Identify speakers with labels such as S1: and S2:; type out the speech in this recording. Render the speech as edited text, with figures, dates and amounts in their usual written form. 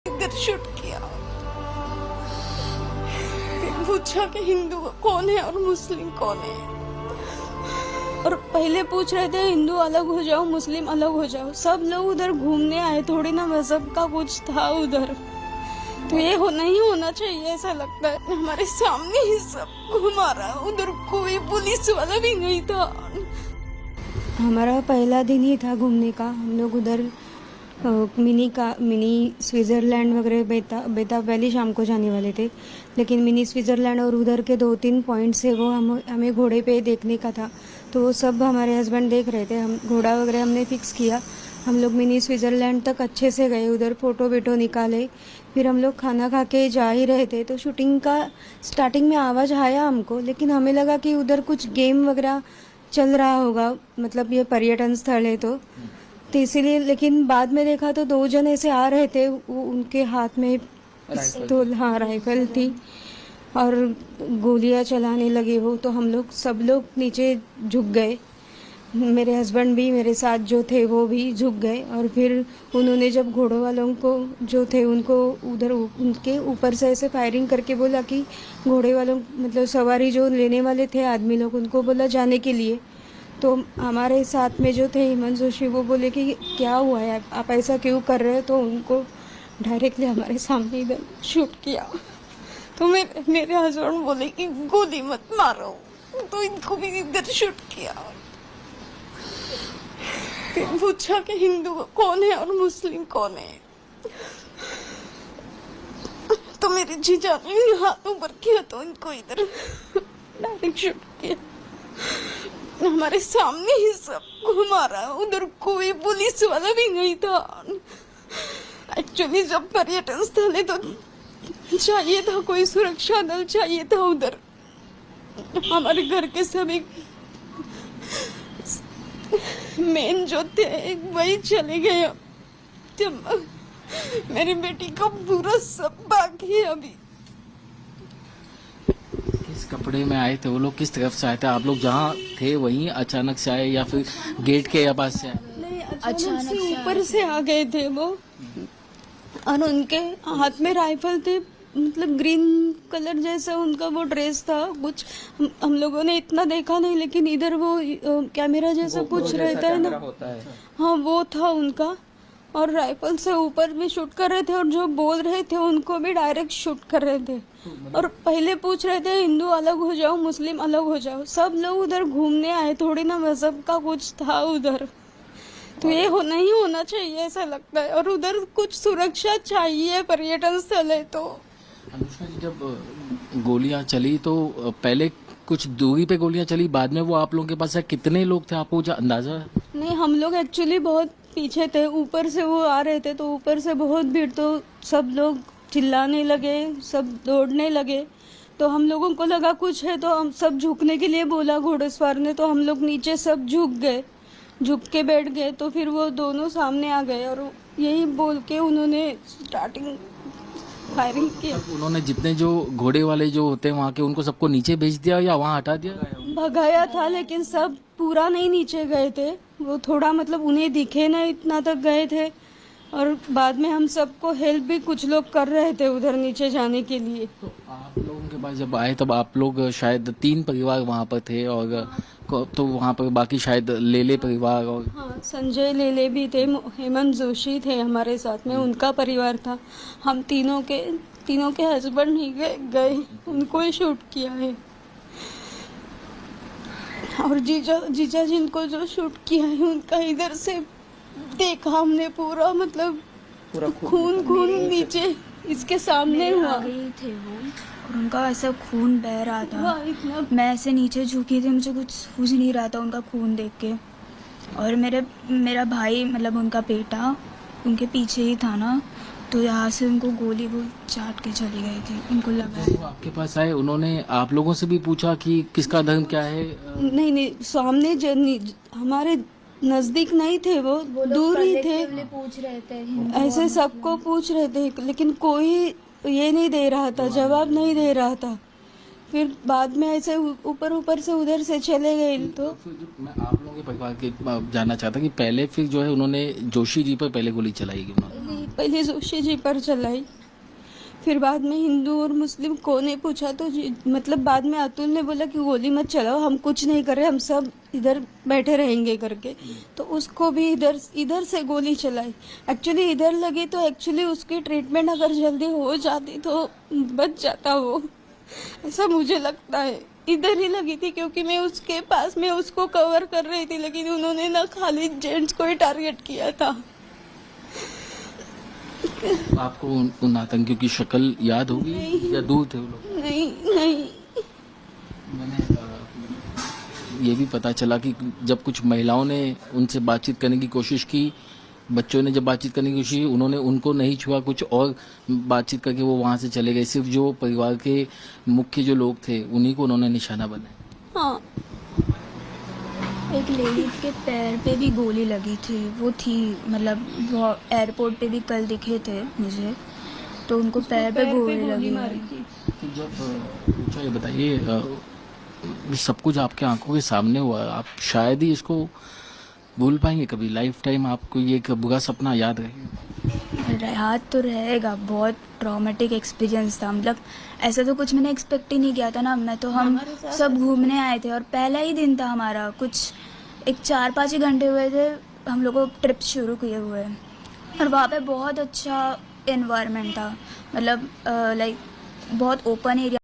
S1: इधर शूट किया, पूछा कि हिंदू कौन है और मुस्लिम कौन है, और पहले पूछ रहे थे हिंदू अलग हो जाओ मुस्लिम अलग हो जाओ। सब लोग उधर घूमने आए, थोड़ी ना मजहब का कुछ था उधर। तो ये नहीं होना चाहिए, ऐसा लगता है। हमारे सामने ही सब घुमा रहा, उधर कोई पुलिस वाला भी नहीं था। हमारा पहला दिन ही था घूमने का। हम लोग उधर मिनी स्विट्ज़रलैंड वगैरह बेताब वैली शाम को जाने वाले थे, लेकिन मिनी स्विट्ज़रलैंड और उधर के 2-3 पॉइंट्स है वो हमें घोड़े पे देखने का था। तो वो सब हमारे हस्बैंड देख रहे थे। हम घोड़ा वगैरह हमने फ़िक्स किया। हम लोग मिनी स्विट्ज़रलैंड तक अच्छे से गए, उधर फ़ोटो वीटो निकाले। फिर हम लोग खाना खा के जा ही रहे थे तो शूटिंग का स्टार्टिंग में आवाज़ आया हमको, लेकिन हमें लगा कि उधर कुछ गेम वगैरह चल रहा होगा, मतलब ये पर्यटन स्थल है तो इसीलिए। लेकिन बाद में देखा तो 2 जन ऐसे आ रहे थे, उनके हाथ में पिस्तौल, हाँ राइफल थी, और गोलियां चलाने लगे वो। तो हम लोग सब लोग नीचे झुक गए। मेरे हस्बैंड भी, मेरे साथ जो थे वो भी झुक गए। और फिर उन्होंने जब घोड़ों वालों को जो थे उनको उधर उनके ऊपर से ऐसे फायरिंग करके बोला कि घोड़े वालों मतलब सवारी जो लेने वाले थे आदमी लोग, उनको बोला जाने के लिए। तो हमारे साथ में जो थे हेमंत जोशी, वो बोले कि क्या हुआ है, आप ऐसा क्यों कर रहे हो। तो उनको डायरेक्टली हमारे सामने इधर शूट किया। तो मेरे हस्बैंड बोले कि गोली मत मारो, तो इनको भी इधर शूट किया। फिर पूछा कि हिंदू कौन है और मुस्लिम कौन है। तो मेरे जीजा ने हाथ ऊपर किया तो इनको इधर डायरेक्ट शूट किया। हमारे सामने ही सब घुमा रहा, उधर कोई पुलिस वाला भी नहीं था। एक्चुअली जब पर्यटन स्थल है तो चाहिए था, कोई सुरक्षा दल चाहिए था उधर। हमारे घर के सभी मेन जो थे वही चले गए। जब मेरी बेटी का पूरा सब बाकी है अभी।
S2: किस कपड़े में आए थे वो लोग, किस तरफ से आए थे? आप लोग जहाँ थे वहीं अचानक से आए या फिर गेट के पास से आए?
S1: नहीं, अचानक से ऊपर से आ गए थे वो, और उनके हाथ में राइफल थे, मतलब ग्रीन कलर जैसा उनका वो ड्रेस था कुछ। हम लोगों ने इतना देखा नहीं, लेकिन इधर वो कैमरा जैसा कुछ रहता है ना, हाँ वो था उनका। और राइफल से ऊपर भी शूट कर रहे थे, और जो बोल रहे थे उनको भी डायरेक्ट शूट कर रहे थे। और पहले पूछ रहे थे हिंदू अलग हो जाओ मुस्लिम अलग हो जाओ। सब लोग उधर घूमने आए, थोड़ी ना मजहब का कुछ था उधर। तो ये नहीं होना चाहिए, ऐसा लगता है। और उधर कुछ सुरक्षा चाहिए, पर्यटन स्थल है तो।
S2: अनुष्का जी, जब गोलियां चली तो पहले कुछ दूरी पे गोलियां चली, बाद में वो आप लोगों के पास है, कितने लोग थे आपको अंदाजा है?
S1: नहीं, हम लोग एक्चुअली बहुत पीछे थे, ऊपर से वो आ रहे थे तो ऊपर से बहुत भीड़, तो सब लोग चिल्लाने लगे, सब दौड़ने लगे। तो हम लोगों को लगा कुछ है, तो हम सब झुकने के लिए बोला घोड़सवार ने, तो हम लोग नीचे सब झुक गए, झुक के बैठ गए। तो फिर वो दोनों सामने आ गए और यही बोल के उन्होंने स्टार्टिंग फायरिंग किया।
S2: उन्होंने जितने जो घोड़े वाले जो होते हैं वहाँ के, उनको सबको नीचे भेज दिया या वहाँ हटा दिया?
S1: भगाया था, लेकिन सब पूरा नहीं नीचे गए थे, वो थोड़ा मतलब उन्हें दिखे ना इतना तक गए थे। और बाद में हम सबको हेल्प भी कुछ लोग कर रहे थे उधर नीचे जाने के लिए।
S2: तो आप लोगों के पास जब आए तब आप लोग शायद 3 परिवार वहाँ पर थे, और तो वहाँ पर बाकी शायद लेले परिवार और
S1: हाँ, संजय लेले भी थे, हेमंत जोशी थे हमारे साथ में, उनका परिवार था। हम तीनों के हस्बैंड ही गए, उनको ही शूट किया है। और जीजा जिनको जो शूट किया है उनका इधर से देखा हमने पूरा, मतलब पूरा खून नीचे इसके सामने हुआ।
S3: गए थे वो, और उनका ऐसा खून बह रहा था। मैं ऐसे नीचे झुकी थी, मुझे कुछ सूझ नहीं रहा था उनका खून देख के। और मेरा भाई, मतलब उनका बेटा, उनके पीछे ही था ना, तो यहाँ से उनको गोली वो चाट के चली गई थी, उनको लगा।
S2: वो आपके पास आए, उन्होंने आप लोगों से भी पूछा कि किसका धर्म क्या है?
S1: नहीं, सामने हमारे नजदीक नहीं थे, वो दूर ही थे,
S3: पूछ रहे थे
S1: ऐसे सबको पूछ रहे थे, लेकिन कोई ये नहीं दे रहा था, जवाब नहीं दे रहा था। फिर बाद में ऐसे ऊपर से उधर से चले गए। तो
S2: मैं आप लोगों के परिवार के जानना चाहता कि पहले फिर जो है उन्होंने जोशी जी पर पहले गोली चलाई कि उन्होंने?
S1: पहले जोशी जी पर चलाई, फिर बाद में हिंदू और मुस्लिम को ने पूछा तो मतलब बाद में अतुल ने बोला कि गोली मत चलाओ, हम कुछ नहीं कर रहे, हम सब इधर बैठे रहेंगे करके, तो उसको भी इधर से गोली चलाई। एक्चुअली इधर लगी तो एक्चुअली उसकी ट्रीटमेंट अगर जल्दी हो जाती तो बच जाता वो, ऐसा मुझे लगता है। इधर ही लगी थी क्योंकि मैं उसके पास में उसको कवर कर रही थी, लेकिन उन्होंने ना खाली जेंट्स को ही टारगेट किया था।
S2: आपको उन आतंकियों की शक्ल याद होगी या दूर थे वो लोग?
S1: नहीं नहीं,
S2: मैंने ये भी पता चला कि जब कुछ महिलाओं ने उनसे बातचीत करने की कोशिश की, बच्चों ने जब बातचीत करने की कोशिश की, उन्होंने उनको नहीं छुआ, कुछ और बातचीत करके वो वहाँ से चले गए। सिर्फ जो परिवार के मुख्य जो लोग थे उन्हीं को उन्होंने निशाना बनाया।
S1: हाँ
S3: एक लेडी के पैर पे भी गोली लगी थी, वो थी मतलब वो एयरपोर्ट पे भी कल दिखे थे मुझे, तो उनको पैर पे गोली लगी
S1: मारी
S3: है।
S1: थी।
S2: तो जब अच्छा ये बताइए, ये सब कुछ आपके आंखों के सामने हुआ, आप शायद ही इसको भूल पाएंगे कभी, लाइफ टाइम आपको ये एक बुरा सपना याद रहेगा।
S3: याद तो रहेगा, बहुत ट्रॉमेटिक एक्सपीरियंस था। मतलब ऐसा तो कुछ मैंने एक्सपेक्ट ही नहीं किया था ना। मैं तो हम सब घूमने आए थे और पहला ही दिन था हमारा, कुछ एक 4-5 ही घंटे हुए थे हम लोग को ट्रिप शुरू किए हुए, और वहाँ पे बहुत अच्छा एनवायरनमेंट था। मतलब लाइक बहुत ओपन एरिया